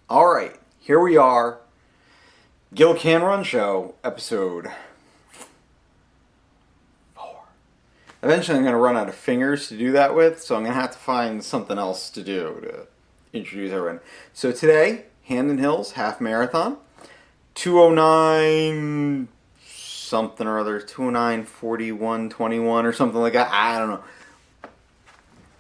All right, here we are. Gil Can Run Show, episode 4. Eventually, I'm going to run out of fingers to do that with, so I'm going to have to find something else to do to introduce everyone. So today, Hamden Hills half marathon, 209 something or other, 209 41 21 or something like that. I don't know.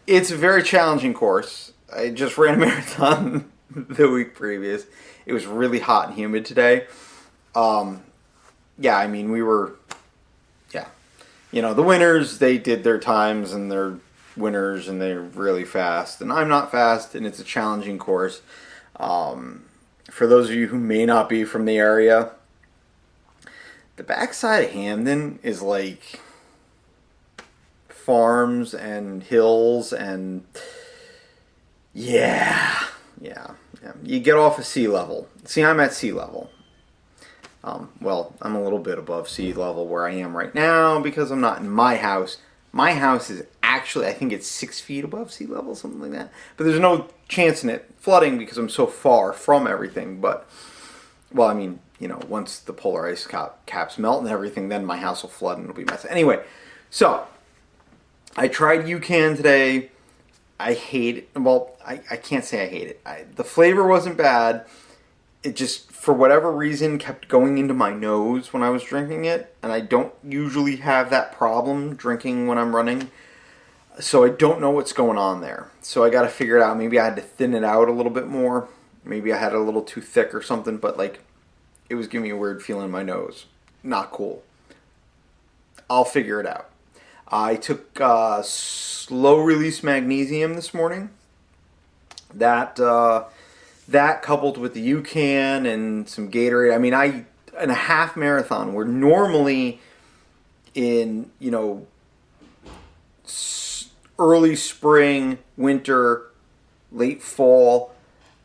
It's a very challenging course. I just ran a marathon the week previous. It was really hot and humid today. Yeah, I mean, the winners, they did their times and they're winners and they're really fast. And I'm not fast and it's a challenging course. For those of you who may not be from the area, the backside of Hamden is like farms and hills and yeah. You get off of sea level. See, I'm at sea level. Well, I'm a little bit above sea level where I am right now because I'm not in my house. My house is actually, I think it's 6 feet above sea level, something like that. But there's no chance in it flooding because I'm so far from everything. But, well, I mean, once the polar ice caps melt and everything, then my house will flood and it'll be a mess. Anyway, so I tried UCAN today. I hate it. Well, I can't say I hate it. The flavor wasn't bad. It just, for whatever reason, kept going into my nose when I was drinking it. And I don't usually have that problem drinking when I'm running. So I don't know what's going on there. So I got to figure it out. Maybe I had to thin it out a little bit more. Maybe I had it a little too thick or something. But, it was giving me a weird feeling in my nose. Not cool. I'll figure it out. I took slow-release magnesium this morning. That coupled with the UCAN and some Gatorade. I mean, in a half marathon, we're normally in, early spring, winter, late fall.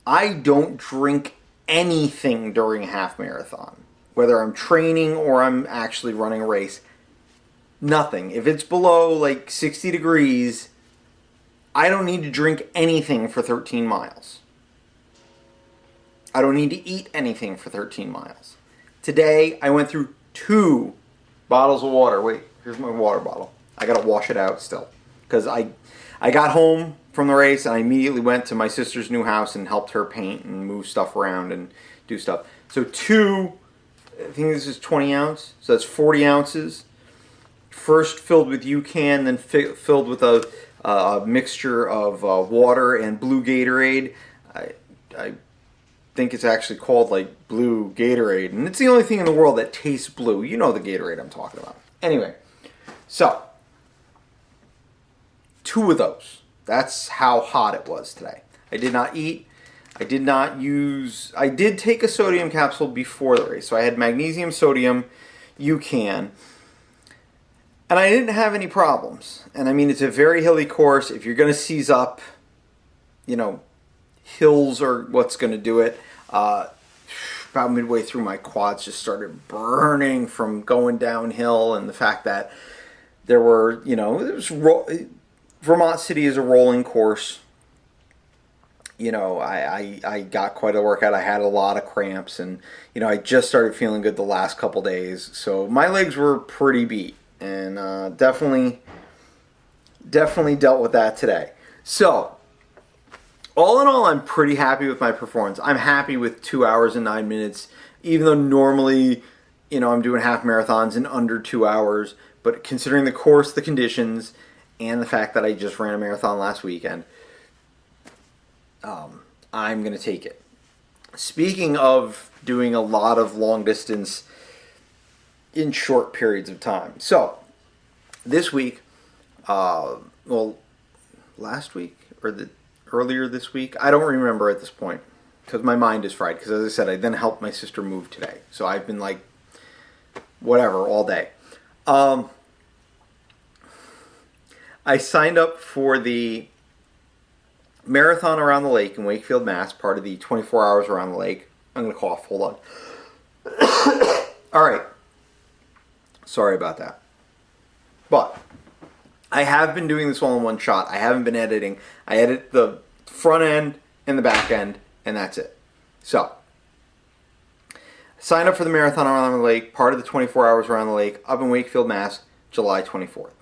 I don't drink anything during a half marathon, whether I'm training or I'm actually running a race. Nothing. If it's below 60 degrees, I don't need to drink anything for 13 miles. I don't need to eat anything for 13 miles. Today, I went through 2 bottles of water. Wait, here's my water bottle. I gotta wash it out still. Because I got home from the race and I immediately went to my sister's new house and helped her paint and move stuff around and do stuff. So 2, I think this is 20 ounce, so that's 40 ounces. First filled with UCAN, then filled with a mixture of water and blue Gatorade. I think it's actually called blue Gatorade, and it's the only thing in the world that tastes blue. You know the Gatorade I'm talking about. Anyway, so 2 of those. That's how hot it was today. I did not eat. I did take a sodium capsule before the race. So I had magnesium, sodium, UCAN. And I didn't have any problems. And I mean, it's a very hilly course. If you're going to seize up, hills are what's going to do it. About midway through, my quads just started burning from going downhill, and the fact that there were, Vermont City is a rolling course. I got quite a workout. I had a lot of cramps, and I just started feeling good the last couple days. So my legs were pretty beat, and definitely dealt with that today. So all in all, I'm pretty happy with my performance. I'm happy with 2 hours and 9 minutes, even though normally, I'm doing half marathons in under 2 hours. But considering the course, the conditions, and the fact that I just ran a marathon last weekend, I'm going to take it. Speaking of doing a lot of long distance in short periods of time. So, this week, last week or earlier this week, I don't remember at this point because my mind is fried. Because as I said, I then helped my sister move today, so I've been whatever all day. I signed up for the Marathon Around the Lake in Wakefield, Mass, part of the 24 Hours Around the Lake. I'm going to cough. Hold on. All right. Sorry about that. But I have been doing this all in one shot. I haven't been editing. I edit the front end and the back end, and that's it. So, sign up for the Marathon around the Lake, part of the 24 Hours Around the Lake, up in Wakefield, Mass, July 24th.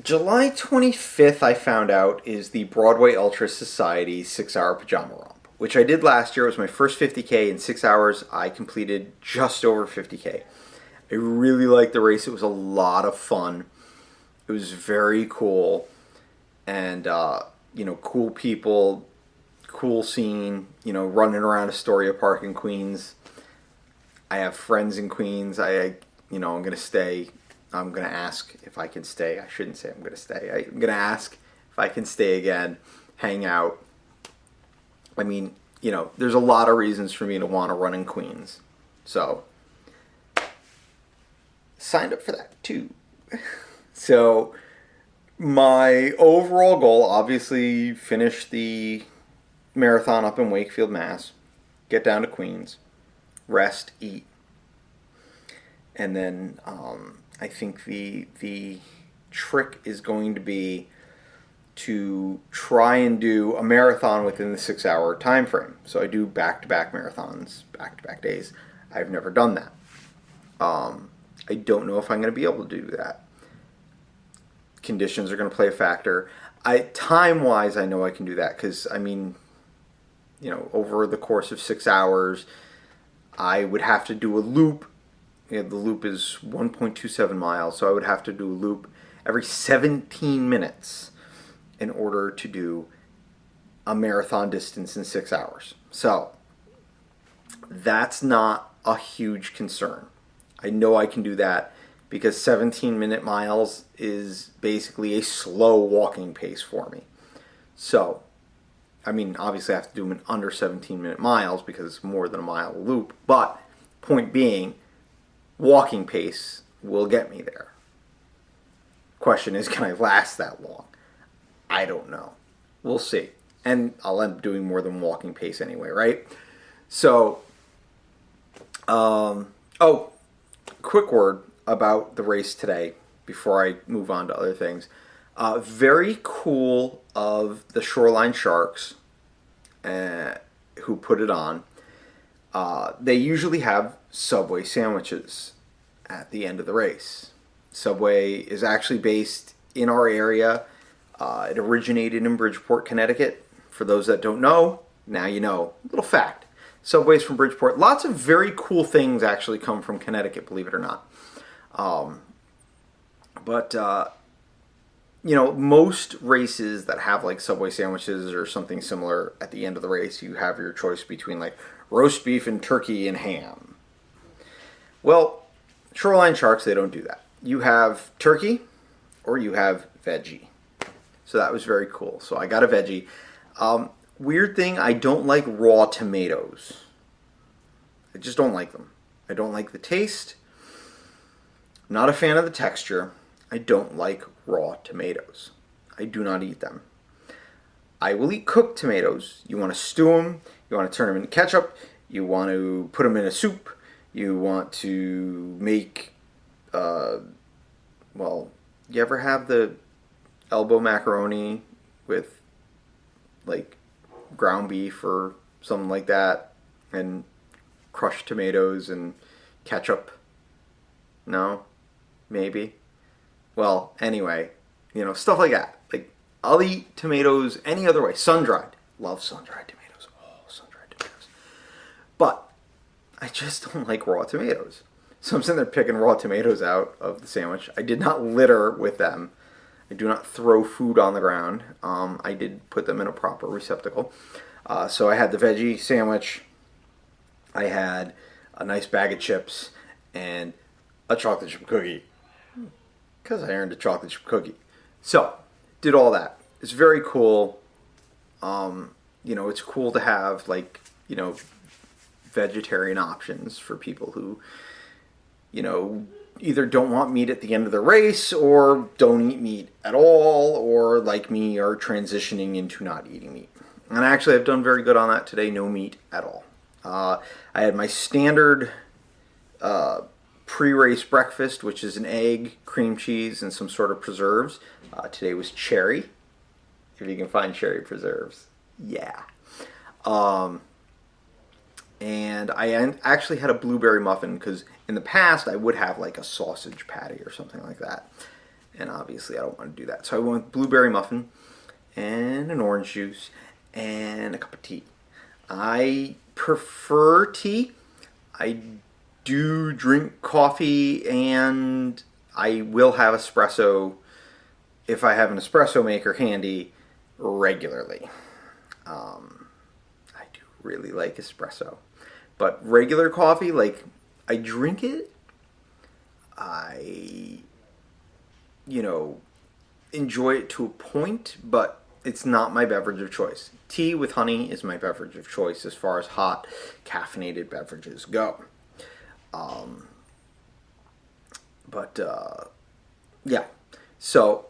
July 25th, I found out, is the Broadway Ultra Society 6-hour pajama romp, which I did last year. It was my first 50K. In 6 hours, I completed just over 50K. I really liked the race. It was a lot of fun. It was very cool. And, cool people, cool scene, running around Astoria Park in Queens. I have friends in Queens. I'm going to stay. I'm going to ask if I can stay. I shouldn't say I'm going to stay. I'm going to ask if I can stay again, hang out. I mean, there's a lot of reasons for me to want to run in Queens. So, signed up for that too. So, my overall goal, obviously, finish the marathon up in Wakefield, Mass. Get down to Queens. Rest, eat. And then I think the trick is going to be to try and do a marathon within the 6-hour time frame. So I do back-to-back marathons, back-to-back days. I've never done that. I don't know if I'm going to be able to do that. Conditions are going to play a factor. Time-wise, I know I can do that because, over the course of 6 hours, I would have to do a loop. The loop is 1.27 miles, so I would have to do a loop every 17 minutes in order to do a marathon distance in 6 hours. So that's not a huge concern. I know I can do that because 17-minute miles is basically a slow walking pace for me. So, obviously I have to do them in under 17-minute miles because it's more than a mile loop, but point being, walking pace will get me there. Question is, can I last that long? I don't know. We'll see. And I'll end up doing more than walking pace anyway, right? So, quick word about the race today before I move on to other things. Very cool of the Shoreline Sharks who put it on. They usually have Subway sandwiches at the end of the race. Subway is actually based in our area. It originated in Bridgeport, Connecticut. For those that don't know, now you know. Little fact. Subway's from Bridgeport. Lots of very cool things actually come from Connecticut, believe it or not. Most races that have like Subway sandwiches or something similar at the end of the race, you have your choice between like roast beef and turkey and ham. Well, Shoreline Sharks, they don't do that. You have turkey or you have veggie. So that was very cool. So I got a veggie. Weird thing, I don't like raw tomatoes. I just don't like them. I don't like the taste. I'm not a fan of the texture. I don't like raw tomatoes. I do not eat them. I will eat cooked tomatoes. You want to stew them. You want to turn them into ketchup. You want to put them in a soup. You want to make, you ever have the elbow macaroni with like ground beef or something like that and crushed tomatoes and ketchup? No? Maybe? Well, anyway, stuff like that. Like, I'll eat tomatoes any other way. Sun-dried. Love sun-dried tomatoes. Oh, sun-dried tomatoes. But I just don't like raw tomatoes. So I'm sitting there picking raw tomatoes out of the sandwich. I did not litter with them. I do not throw food on the ground. I did put them in a proper receptacle. So I had the veggie sandwich. I had a nice bag of chips and a chocolate chip cookie. Because I earned a chocolate chip cookie. So, did all that. It's very cool. It's cool to have, vegetarian options for people who, either don't want meat at the end of the race or don't eat meat at all, or like me are transitioning into not eating meat. And actually I've done very good on that today, no meat at all. I had my standard pre-race breakfast, which is an egg, cream cheese, and some sort of preserves. Today was cherry, if you can find cherry preserves. Yeah. And I actually had a blueberry muffin because in the past I would have like a sausage patty or something like that. And obviously I don't want to do that. So I went with blueberry muffin and an orange juice and a cup of tea. I prefer tea. I do drink coffee and I will have espresso if I have an espresso maker handy regularly. I do really like espresso. But regular coffee, like, I drink it. I, enjoy it to a point, but it's not my beverage of choice. Tea with honey is my beverage of choice as far as hot, caffeinated beverages go. Yeah. So,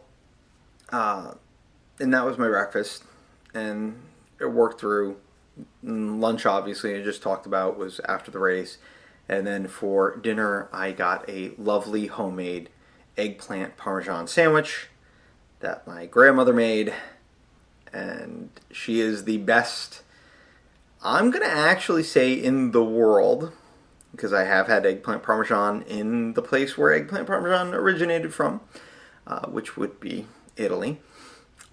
and that was my breakfast. And it worked through. Lunch, obviously, I just talked about, was after the race. And then for dinner, I got a lovely homemade eggplant parmesan sandwich that my grandmother made. And she is the best, I'm going to actually say, in the world, because I have had eggplant parmesan in the place where eggplant parmesan originated from, which would be Italy.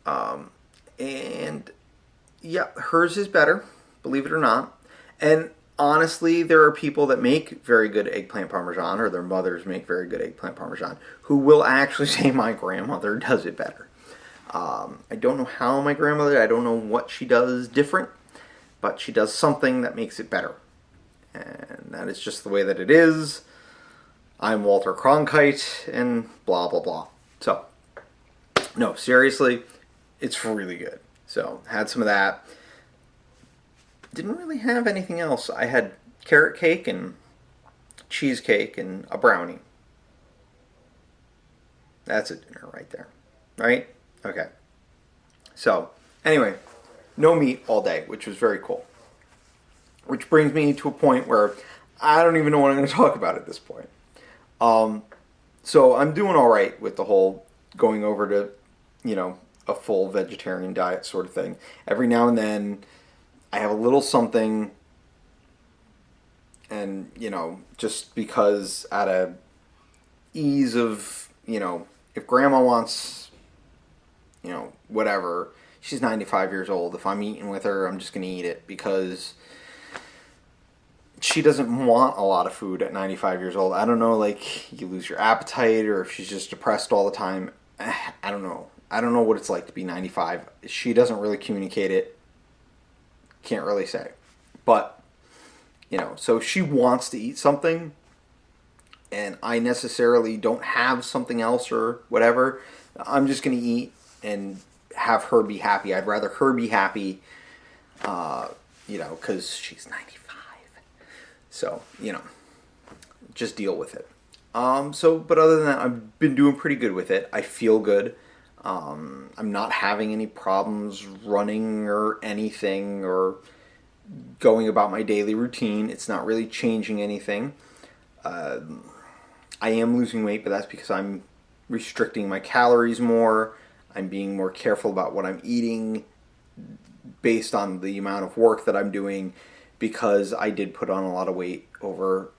And yeah, hers is better, believe it or not. And honestly, there are people that make very good eggplant parmesan, or their mothers make very good eggplant parmesan, who will actually say my grandmother does it better. I don't know how my grandmother, I don't know what she does different, but she does something that makes it better. And that is just the way that it is. I'm Walter Cronkite, and blah, blah, blah. So, no, seriously, it's really good. So, had some of that. Didn't really have anything else. I had carrot cake and cheesecake and a brownie. That's a dinner right there. Right? Okay. So, anyway, no meat all day, which was very cool. Which brings me to a point where I don't even know what I'm going to talk about at this point. So I'm doing all right with the whole going over to, a full vegetarian diet sort of thing. Every now and then I have a little something, and, just because out of ease of, if grandma wants, whatever, she's 95 years old. If I'm eating with her, I'm just going to eat it because she doesn't want a lot of food at 95 years old. I don't know, like, you lose your appetite, or if she's just depressed all the time. I don't know. I don't know what it's like to be 95. She doesn't really communicate it. Can't really say. But, so if she wants to eat something, and I necessarily don't have something else or whatever, I'm just going to eat and have her be happy. I'd rather her be happy, because she's 95. So, just deal with it. But other than that, I've been doing pretty good with it. I feel good. I'm not having any problems running or anything or going about my daily routine. It's not really changing anything. I am losing weight, but that's because I'm restricting my calories more. I'm being more careful about what I'm eating based on the amount of work that I'm doing, because I did put on a lot of weight over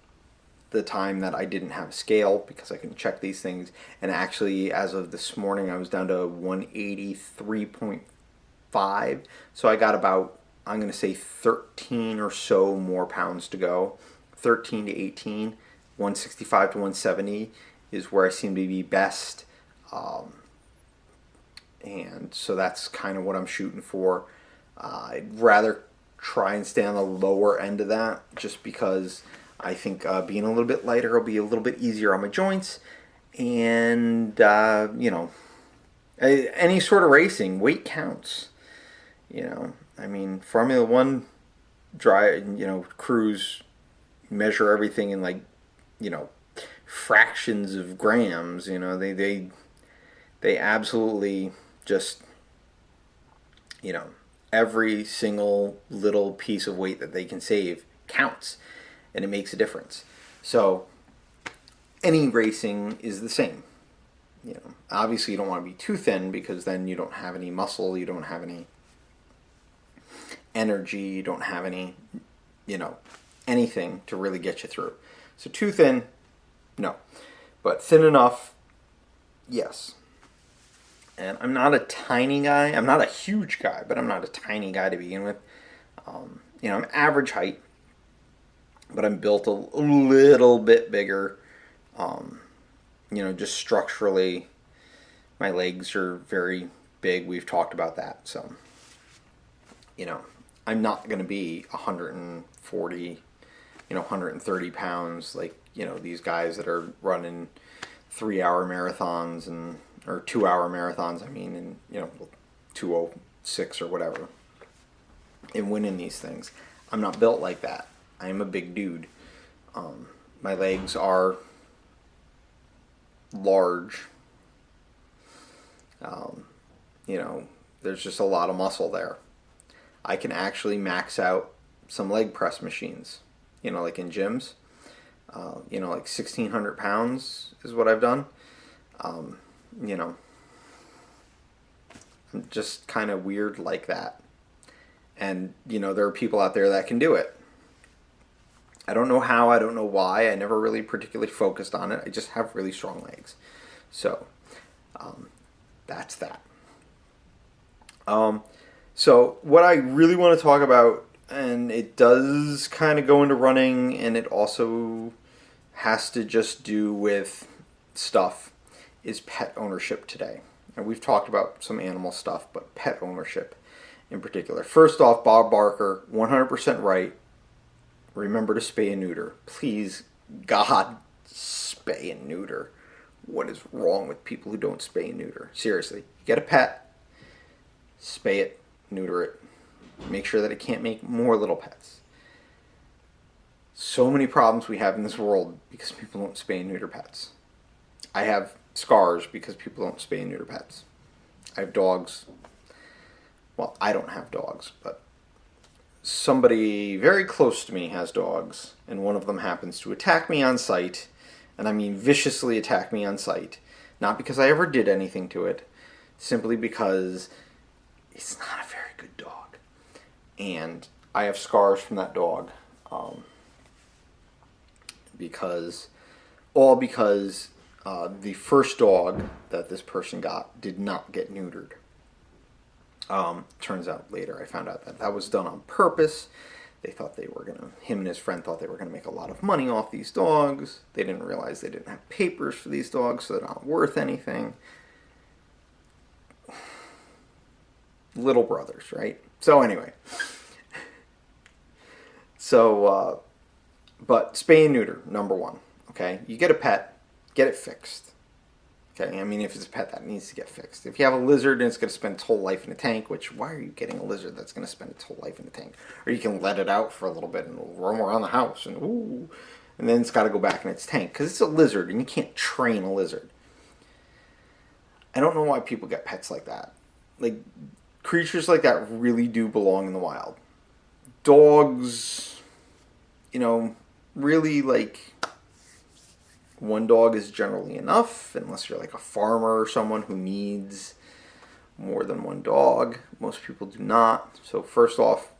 the time that I didn't have a scale, because I couldn't check these things. And actually, as of this morning, I was down to 183.5. So I got about, I'm going to say 13 or so more pounds to go. 13 to 18. 165 to 170 is where I seem to be best. And so that's kind of what I'm shooting for. I'd rather try and stay on the lower end of that, just because I think being a little bit lighter will be a little bit easier on my joints. And, any sort of racing, weight counts. I mean, Formula One crews measure everything in, like, fractions of grams. They absolutely just, every single little piece of weight that they can save counts, and it makes a difference. So any racing is the same. Obviously you don't want to be too thin, because then you don't have any muscle, you don't have energy, you don't have any, anything to really get you through. So too thin, no. But thin enough, yes. And I'm not a tiny guy. I'm not a huge guy, but I'm not a tiny guy to begin with. I'm average height, but I'm built a little bit bigger. Just structurally, my legs are very big. We've talked about that. So, I'm not going to be 140, 130 pounds like, these guys that are running 3-hour marathons or 2-hour marathons, and 2:06 or whatever, and winning these things. I'm not built like that. I am a big dude. My legs are large. There's just a lot of muscle there. I can actually max out some leg press machines, like in gyms. Like 1,600 pounds is what I've done. I'm just kind of weird like that. And, there are people out there that can do it. I don't know how, I don't know why. I never really particularly focused on it. I just have really strong legs. So, that's that. So what I really want to talk about, and it does kind of go into running, and it also has to just do with stuff, is pet ownership today. And we've talked about some animal stuff, but pet ownership in particular. First off, Bob Barker, 100% right. Remember to spay and neuter. Please, God, spay and neuter. What is wrong with people who don't spay and neuter? Seriously, get a pet, spay it, neuter it. Make sure that it can't make more little pets. So many problems we have in this world because people don't spay and neuter pets. I have scars because people don't spay and neuter pets. I have dogs. Well, I don't have dogs, but somebody very close to me has dogs, and one of them happens to attack me on sight, and I mean viciously attack me on sight. Not because I ever did anything to it, simply because it's not a very good dog. And I have scars from that dog, because the first dog that this person got did not get neutered. Turns out later I found out that was done on purpose. They thought him and his friend thought they were going to make a lot of money off these dogs. They didn't realize they didn't have papers for these dogs, so they're not worth anything. Little brothers, right? So anyway. But spay and neuter, number one. Okay? You get a pet, get it fixed. Okay, if it's a pet that needs to get fixed. If you have a lizard and it's going to spend its whole life in a tank, which, why are you getting a lizard that's going to spend its whole life in a tank? Or you can let it out for a little bit and it'll roam around the house and then it's got to go back in its tank because it's a lizard and you can't train a lizard. I don't know why people get pets like that. Like, creatures like that really do belong in the wild. Dogs, really, like, one dog is generally enough, unless you're like a farmer or someone who needs more than one dog. Most people do not. So first off,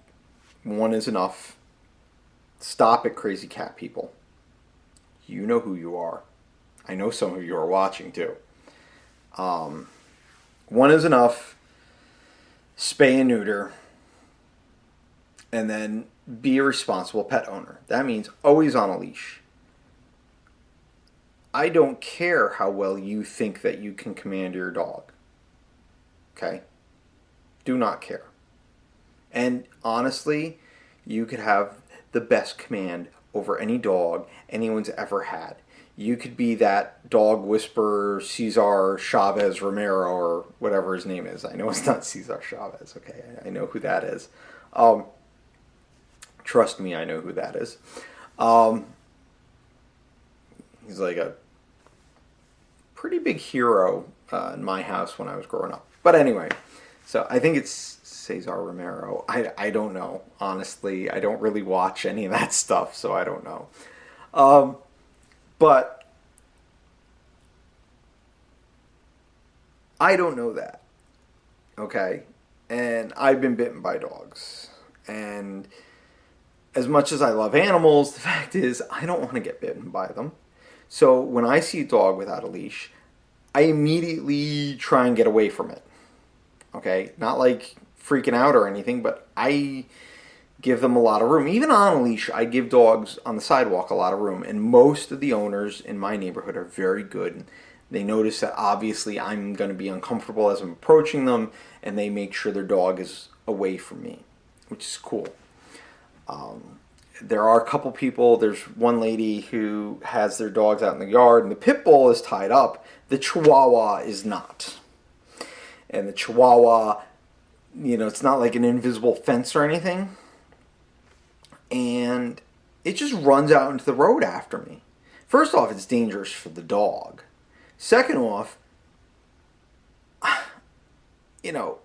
one is enough. Stop it, crazy cat people. You know who you are. I know some of you are watching too. One is enough. Spay and neuter. And then be a responsible pet owner. That means always on a leash. I don't care how well you think that you can command your dog. Okay? Do not care. And honestly, you could have the best command over any dog anyone's ever had. You could be that dog whisperer, Cesar Chavez Romero, or whatever his name is. I know it's not Cesar Chavez. Okay, I know who that is. Trust me, I know who that is. He's like a pretty big hero in my house when I was growing up. But anyway, so I think it's Cesar Romero. I don't know. Honestly, I don't really watch any of that stuff, so I don't know. But I don't know that. Okay? And I've been bitten by dogs. And as much as I love animals, the fact is I don't want to get bitten by them. So when I see a dog without a leash, I immediately try and get away from it. Okay? Not like freaking out or anything, but I give them a lot of room. Even on a leash, I give dogs on the sidewalk a lot of room. And most of the owners in my neighborhood are very good. They notice that obviously I'm going to be uncomfortable as I'm approaching them, and they make sure their dog is away from me, which is cool. There are a couple people, there's one lady who has their dogs out in the yard, and the pit bull is tied up. The chihuahua is not. And the chihuahua, it's not like an invisible fence or anything. And it just runs out into the road after me. First off, it's dangerous for the dog. Second off, I know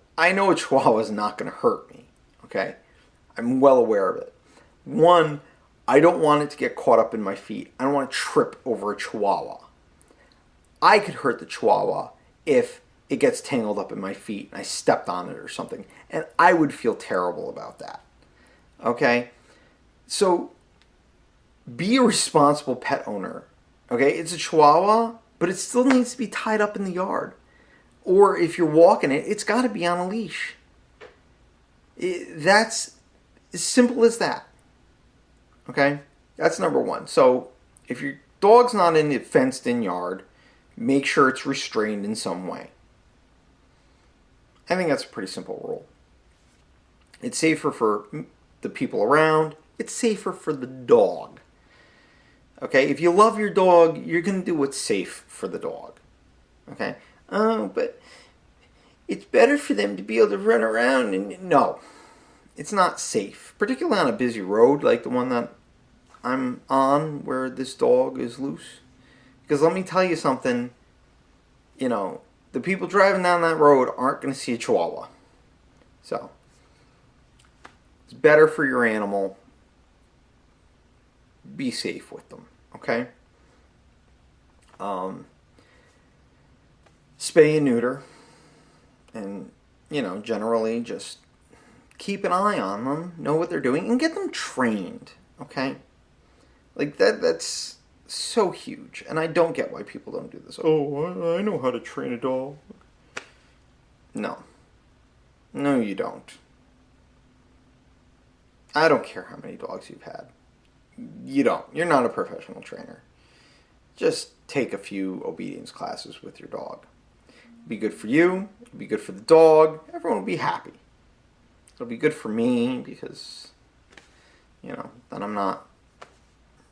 a chihuahua is not going to hurt me, okay? I'm well aware of it. One, I don't want it to get caught up in my feet. I don't want to trip over a chihuahua. I could hurt the chihuahua if it gets tangled up in my feet and I stepped on it or something. And I would feel terrible about that, okay? So, be a responsible pet owner, okay? It's a chihuahua, but it still needs to be tied up in the yard. Or if you're walking it, it's got to be on a leash. That's as simple as that. Okay? That's number one. So if your dog's not in the fenced-in yard, make sure it's restrained in some way. I think that's a pretty simple rule. It's safer for the people around. It's safer for the dog. Okay? If you love your dog, you're going to do what's safe for the dog. Okay? Oh, but it's better for them to be able to run around. And no, it's not safe, particularly on a busy road like the one that I'm on where this dog is loose. Because let me tell you something, the people driving down that road aren't going to see a chihuahua. So, it's better for your animal. Be safe with them, okay? Spay and neuter, and generally just keep an eye on them, know what they're doing, and get them trained, okay? Like that's so huge, and I don't get why people don't do this. Oh, I know how to train a dog. No, you don't. I don't care how many dogs you've had. You don't. You're not a professional trainer. Just take a few obedience classes with your dog. Be good for you, it'll be good for the dog, everyone will be happy. It'll be good for me because, then I'm not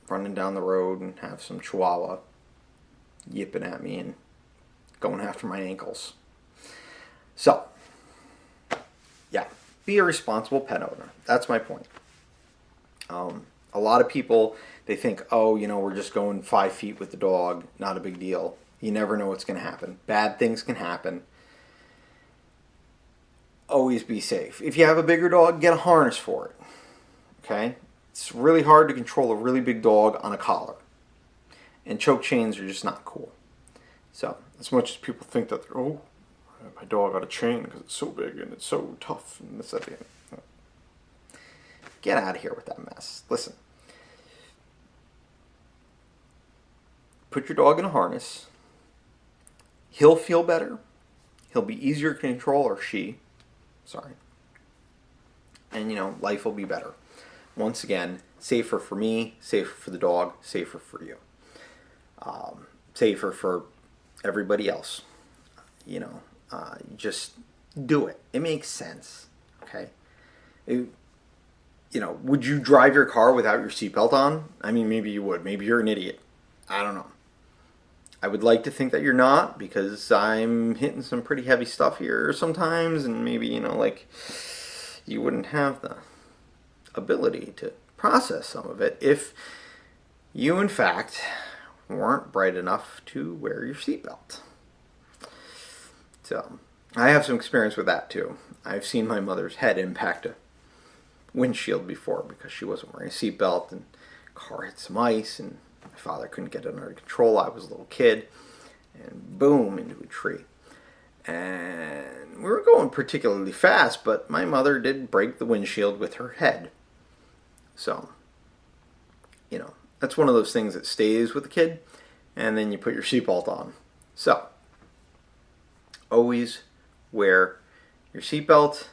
running down the road and have some chihuahua yipping at me and going after my ankles. So, yeah, be a responsible pet owner. That's my point. A lot of people, they think, we're just going 5 feet with the dog, not a big deal. You never know what's going to happen. Bad things can happen. Always be safe. If you have a bigger dog, get a harness for it. Okay? It's really hard to control a really big dog on a collar. And choke chains are just not cool. So, as much as people think that, my dog got a chain because it's so big and it's so tough and this, that, get out of here with that mess. Listen. Put your dog in a harness. He'll feel better. He'll be easier to control, or she. Sorry. And, life will be better. Once again, safer for me, safer for the dog, safer for you. Safer for everybody else. Just do it. It makes sense. Okay? Would you drive your car without your seatbelt on? I mean, maybe you would. Maybe you're an idiot. I don't know. I would like to think that you're not, because I'm hitting some pretty heavy stuff here sometimes, and maybe, you wouldn't have the ability to process some of it if you, in fact, weren't bright enough to wear your seatbelt. So, I have some experience with that, too. I've seen my mother's head impact a windshield before because she wasn't wearing a seatbelt, and the car hit some ice, and my father couldn't get it under control. I was a little kid, and boom, into a tree. And we were going particularly fast, but my mother did break the windshield with her head. So, that's one of those things that stays with the kid, and then you put your seatbelt on. So, always wear your seatbelt,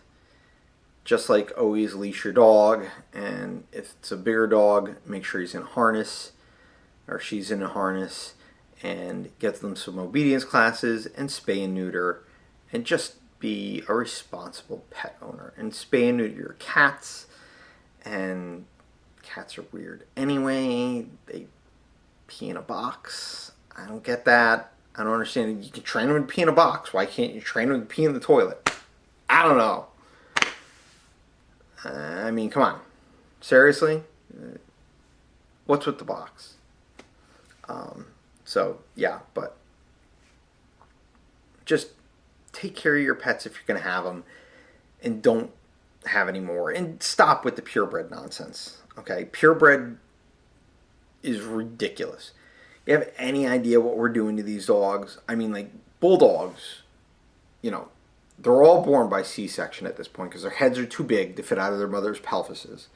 just like always leash your dog, and if it's a bigger dog, make sure he's in a harness, or she's in a harness, and get them some obedience classes, and spay and neuter, and just be a responsible pet owner, and spay and neuter your cats. And cats are weird anyway. They pee in a box. I don't get that. I don't understand. You can train them to pee in a box. Why can't you train them to pee in the toilet? I don't know. I mean, come on. Seriously? What's with the box? But just take care of your pets if you're going to have them, and don't have any more. And stop with the purebred nonsense. Okay? Purebred is ridiculous. You have any idea what we're doing to these dogs? I mean, like, bulldogs, they're all born by C-section at this point because their heads are too big to fit out of their mother's pelvises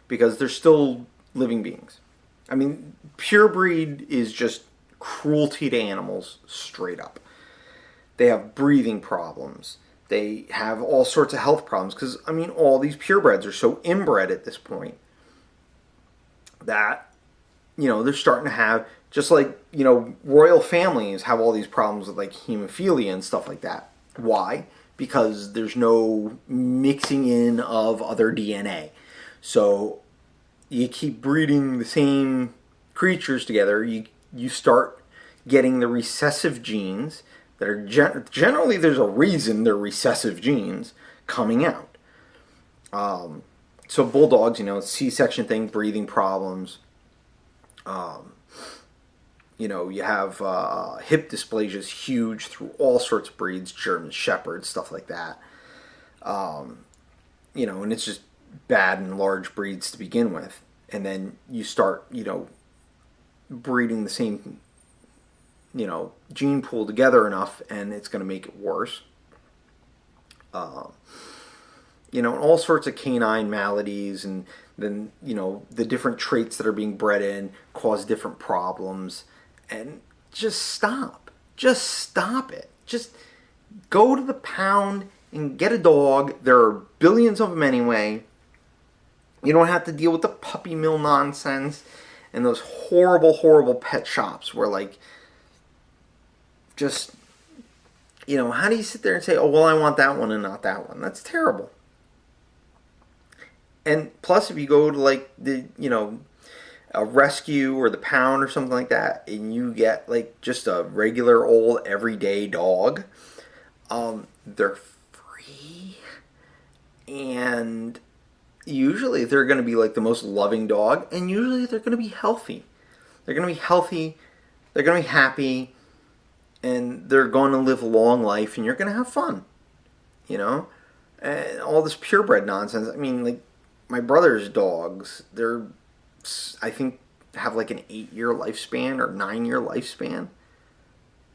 because they're still living beings. I mean, pure breed is just cruelty to animals straight up. They have breathing problems. They have all sorts of health problems because, all these purebreds are so inbred at this point that, they're starting to have, just like, royal families have all these problems with, like, hemophilia and stuff like that. Why? Because there's no mixing in of other DNA. So you keep breeding the same creatures together, you start getting the recessive genes that are generally, there's a reason they're recessive genes coming out. So bulldogs, C-section thing, breathing problems. You have hip dysplasia is huge through all sorts of breeds, German Shepherds, stuff like that. And it's just bad in large breeds to begin with. And then you start, breeding the same, gene pool together enough, and it's going to make it worse. All sorts of canine maladies, and then, the different traits that are being bred in cause different problems. And just stop. Just stop it. Just go to the pound and get a dog. There are billions of them anyway. You don't have to deal with the puppy mill nonsense and those horrible, horrible pet shops where, like, just, how do you sit there and say, oh, well, I want that one and not that one? That's terrible. And plus, if you go to, like, a rescue or the pound or something like that, and you get, like, just a regular old everyday dog, they're free, and usually they're going to be, like, the most loving dog, and usually they're going to be healthy. They're going to be healthy, they're going to be happy, and they're going to live a long life, and you're going to have fun, and all this purebred nonsense. Like, my brother's dogs, they're, I think, have like an 8-year lifespan or 9-year lifespan.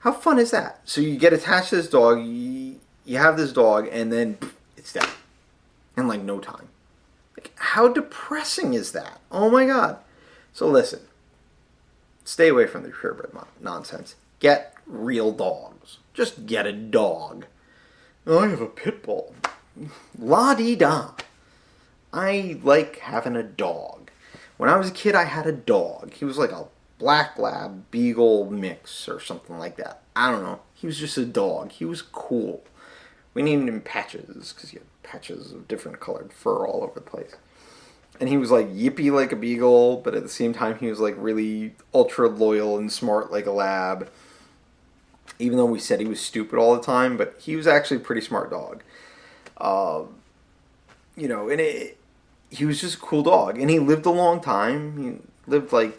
How fun is that? So you get attached to this dog, you have this dog, and then it's dead in like no time. Like, how depressing is that? Oh my God. So listen, stay away from the purebred nonsense. Get real dogs. Just get a dog. Oh, I have a pit bull. La-dee-da. I like having a dog. When I was a kid, I had a dog. He was like a black lab beagle mix or something like that. I don't know. He was just a dog. He was cool. We named him Patches because he had patches of different colored fur all over the place. And he was like yippy like a beagle, but at the same time he was like really ultra loyal and smart like a lab. Even though we said he was stupid all the time, but he was actually a pretty smart dog. He was just a cool dog, and he lived a long time. He lived like,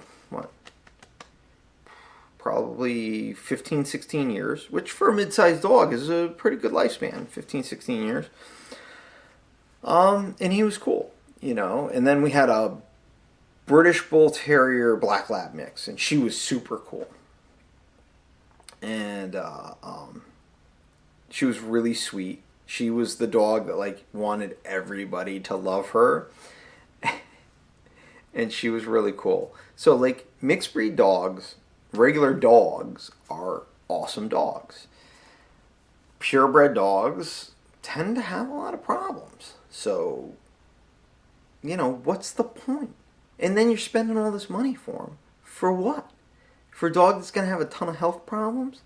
probably 15, 16 years, which for a mid-sized dog is a pretty good lifespan, 15, 16 years. And he was cool, and then we had a British Bull Terrier Black Lab mix, and she was super cool. And She was really sweet. She was the dog that like wanted everybody to love her. And she was really cool. So like mixed breed dogs, regular dogs are awesome dogs. Purebred dogs tend to have a lot of problems. So, what's the point? And then you're spending all this money for them. For what? For a dog that's going to have a ton of health problems?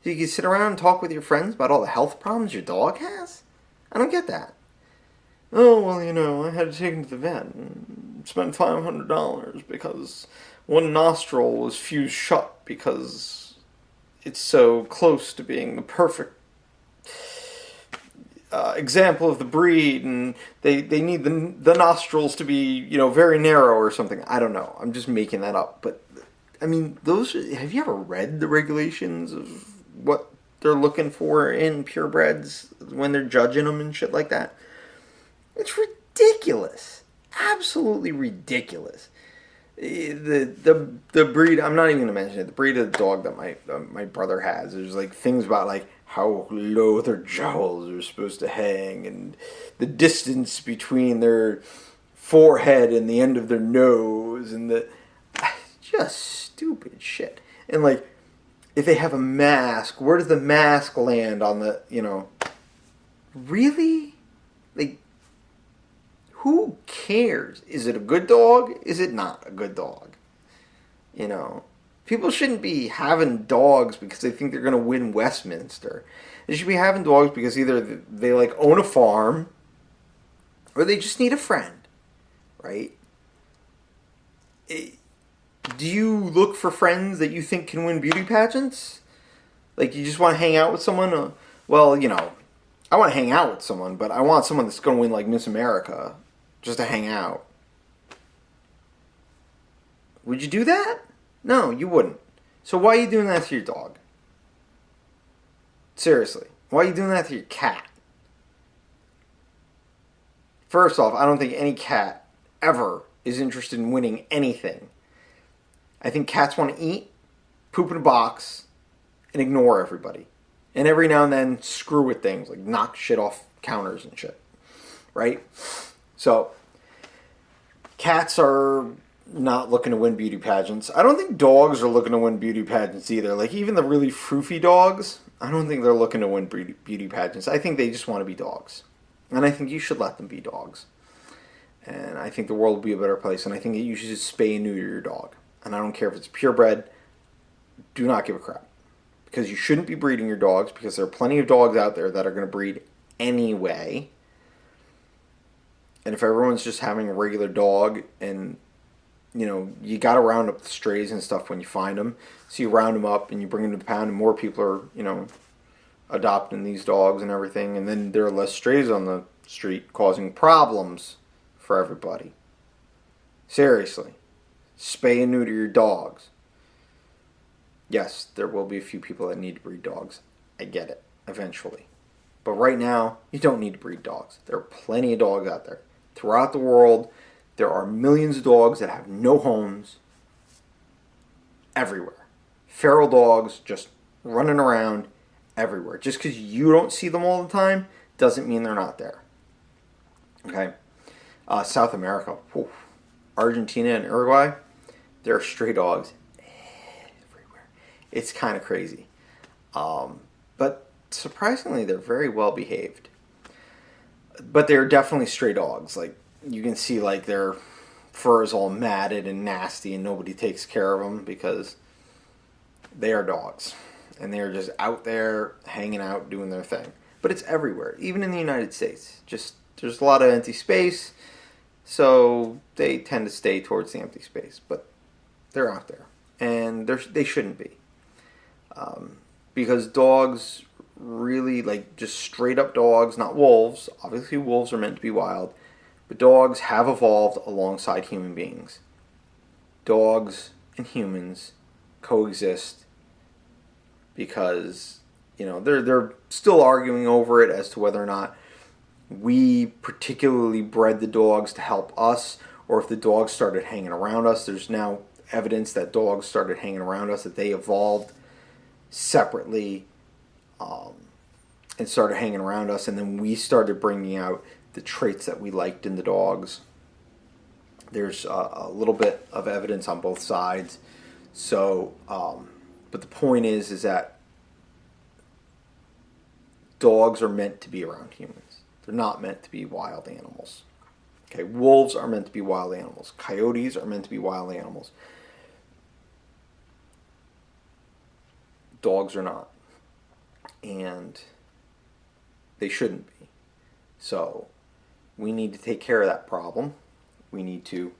So you can sit around and talk with your friends about all the health problems your dog has? I don't get that. Oh, well, I had to take him to the vet and spent $500 because one nostril was fused shut because it's so close to being the perfect example of the breed, and they need the nostrils to be, very narrow or something. I don't know. I'm just making that up. But, have you ever read the regulations of what they're looking for in purebreds when they're judging them and shit like that? It's ridiculous. Absolutely ridiculous. The breed, I'm not even going to mention it, the breed of the dog that my brother has, there's like things about like how low their jowls are supposed to hang and the distance between their forehead and the end of their nose and just stupid shit. And like, if they have a mask, where does the mask land on the, really? Like, who cares? Is it a good dog? Is it not a good dog? People shouldn't be having dogs because they think they're going to win Westminster. They should be having dogs because either they like own a farm or they just need a friend, right? Do you look for friends that you think can win beauty pageants? Like you just want to hang out with someone? I want to hang out with someone, but I want someone that's going to win like Miss America just to hang out. Would you do that? No, you wouldn't. So why are you doing that to your dog? Seriously. Why are you doing that to your cat? First off, I don't think any cat ever is interested in winning anything. I think cats want to eat, poop in a box, and ignore everybody. And every now and then screw with things, like knock shit off counters and shit. Right? So, cats are not looking to win beauty pageants. I don't think dogs are looking to win beauty pageants either. Like, even the really froofy dogs, I don't think they're looking to win beauty pageants. I think they just want to be dogs. And I think you should let them be dogs. And I think the world will be a better place. And I think that you should just spay and neuter your dog. And I don't care if it's purebred. Do not give a crap. Because you shouldn't be breeding your dogs, because there are plenty of dogs out there that are going to breed anyway. And if everyone's just having a regular dog and, you got to round up the strays and stuff when you find them. So you round them up and you bring them to the pound and more people are, adopting these dogs and everything. And then there are less strays on the street causing problems for everybody. Seriously. Spay and neuter your dogs. Yes, there will be a few people that need to breed dogs. I get it. Eventually. But right now, you don't need to breed dogs. There are plenty of dogs out there. Throughout the world, there are millions of dogs that have no homes everywhere. Feral dogs just running around everywhere. Just because you don't see them all the time doesn't mean they're not there. Okay? South America. Whew. Argentina and Uruguay, there are stray dogs everywhere. It's kind of crazy. But surprisingly, they're very well behaved. But they're definitely stray dogs. Like, you can see like their fur is all matted and nasty and nobody takes care of them because they are dogs. And they're just out there hanging out doing their thing. But it's everywhere, even in the United States. Just there's a lot of empty space, so they tend to stay towards the empty space. But they're out there. And they shouldn't be. Because dogs really, like, just straight up dogs, not wolves. Obviously wolves are meant to be wild. But dogs have evolved alongside human beings. Dogs and humans coexist because, they're still arguing over it as to whether or not we particularly bred the dogs to help us, or if the dogs started hanging around us. There's now evidence that dogs started hanging around us, that they evolved separately and started hanging around us, and then we started bringing out the traits that we liked in the dogs. There's a little bit of evidence on both sides. So, but the point is that dogs are meant to be around humans. They're not meant to be wild animals. Okay, wolves are meant to be wild animals. Coyotes are meant to be wild animals. Dogs are not. And they shouldn't be. So we need to take care of that problem. We need to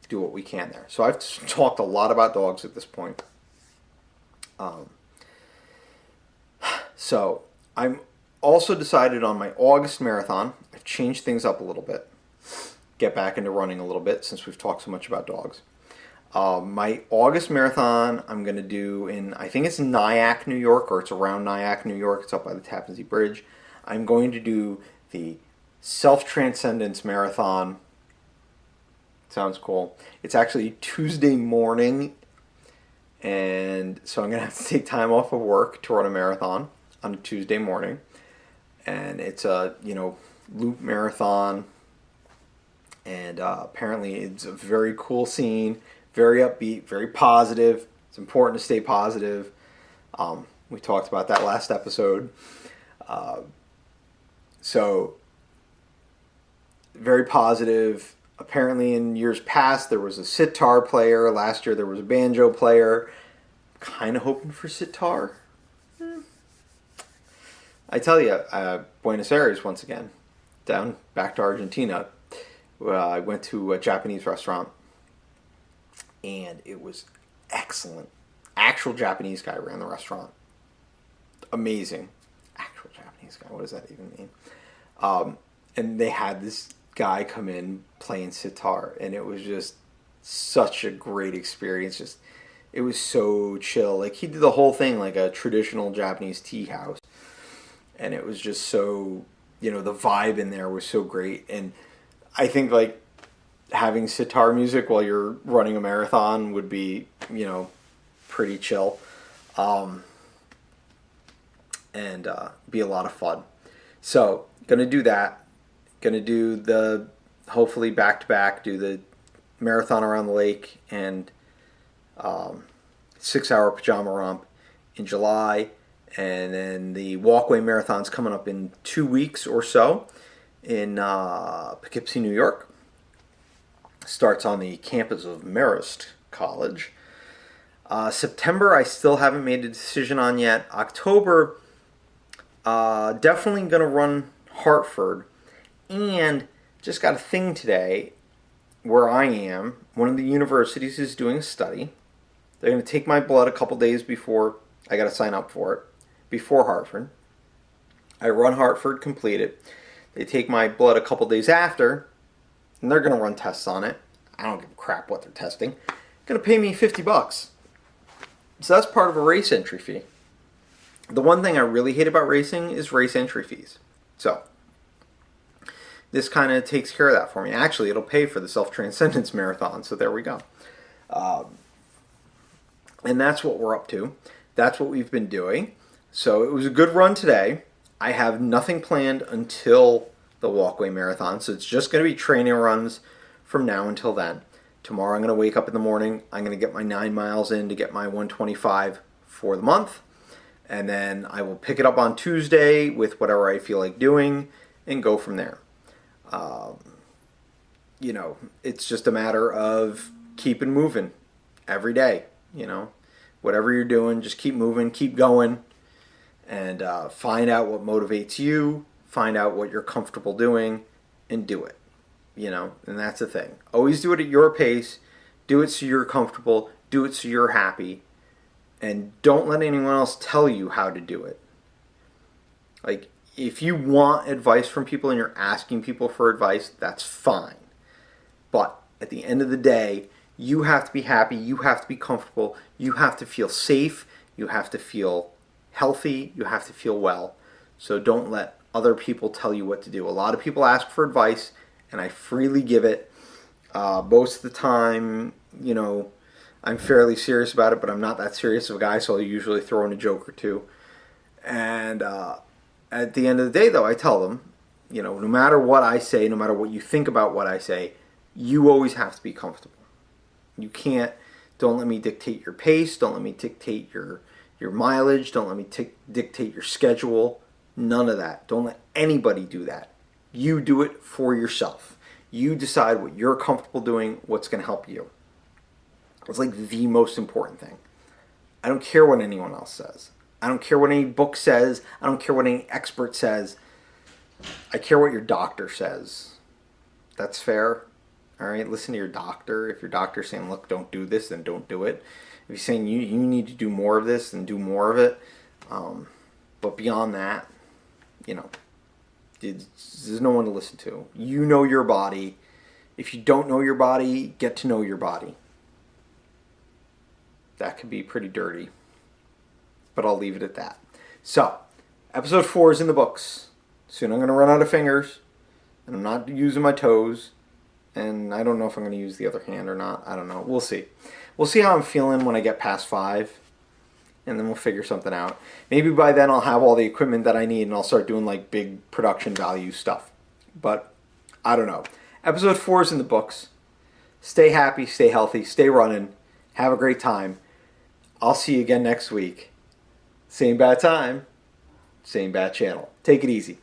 do what we can there. So I've talked a lot about dogs at this point. So I'm also decided on my August marathon. I've changed things up a little bit. Get back into running a little bit since we've talked so much about dogs. My August marathon I'm going to do in, I think it's Nyack, New York, or it's around Nyack, New York. It's up by the Tappan Zee Bridge. I'm going to do the self-transcendence marathon. Sounds cool. It's actually Tuesday morning, and so I'm going to have to take time off of work to run a marathon on a Tuesday morning. And it's a, loop marathon, and apparently it's a very cool scene, very upbeat, very positive. It's important to stay positive. We talked about that last episode. So, very positive. Apparently in years past there was a sitar player. Last year there was a banjo player. Kind of hoping for sitar. I tell you, Buenos Aires once again, down back to Argentina. I went to a Japanese restaurant, and it was excellent. Actual Japanese guy ran the restaurant. Amazing. Actual Japanese guy. What does that even mean? And they had this guy come in playing sitar, and it was just such a great experience. It was so chill. Like, he did the whole thing like a traditional Japanese tea house. And it was just so, the vibe in there was so great. And I think, like, having sitar music while you're running a marathon would be, pretty chill. And be a lot of fun. So, gonna do that. Gonna do the, hopefully back-to-back, do the marathon around the lake and 6-hour pajama romp in July. And then the walkway marathon's coming up in 2 weeks or so in Poughkeepsie, New York. Starts on the campus of Marist College. September, I still haven't made a decision on yet. October, definitely going to run Hartford. And just got a thing today where I am. One of the universities is doing a study. They're going to take my blood a couple days before I got to sign up for it. Before Hartford. I run Hartford, complete it. They take my blood a couple days after, and they're going to run tests on it. I don't give a crap what they're testing. Going to pay me $50. So that's part of a race entry fee. The one thing I really hate about racing is race entry fees. So this kind of takes care of that for me. Actually, it'll pay for the self-transcendence marathon, so there we go. And that's what we're up to. That's what we've been doing. So it was a good run today. I have nothing planned until the walkway marathon, so it's just going to be training runs from now until then. Tomorrow I'm going to wake up in the morning. I'm going to get my 9 miles in to get my 125 for the month. And then I will pick it up on Tuesday with whatever I feel like doing and go from there. It's just a matter of keeping moving every day. Whatever you're doing, just keep moving, keep going. And find out what motivates you, find out what you're comfortable doing, and do it. And that's the thing. Always do it at your pace, do it so you're comfortable, do it so you're happy, and don't let anyone else tell you how to do it. Like, if you want advice from people and you're asking people for advice, that's fine. But at the end of the day, you have to be happy, you have to be comfortable, you have to feel safe, you have to feel healthy, you have to feel well. So don't let other people tell you what to do. A lot of people ask for advice, and I freely give it. Most of the time, I'm fairly serious about it, but I'm not that serious of a guy, so I'll usually throw in a joke or two. And At the end of the day, though, I tell them, no matter what I say, no matter what you think about what I say, you always have to be comfortable. You can't, don't let me dictate your pace, don't let me dictate your mileage, don't let me dictate your schedule, none of that. Don't let anybody do that. You do it for yourself. You decide what you're comfortable doing, what's going to help you. It's like the most important thing. I don't care what anyone else says. I don't care what any book says. I don't care what any expert says. I care what your doctor says. That's fair. All right, listen to your doctor. If your doctor's saying, look, don't do this, then don't do it. If he's saying you need to do more of this, then do more of it. But beyond that, there's no one to listen to. You know your body. If you don't know your body, get to know your body. That could be pretty dirty. But I'll leave it at that. So, episode 4 is in the books. Soon I'm going to run out of fingers. And I'm not using my toes. And I don't know if I'm going to use the other hand or not. I don't know. We'll see. We'll see how I'm feeling when I get past 5. And then we'll figure something out. Maybe by then I'll have all the equipment that I need and I'll start doing like big production value stuff. But I don't know. Episode 4 is in the books. Stay happy, stay healthy, stay running. Have a great time. I'll see you again next week. Same bad time, same bad channel. Take it easy.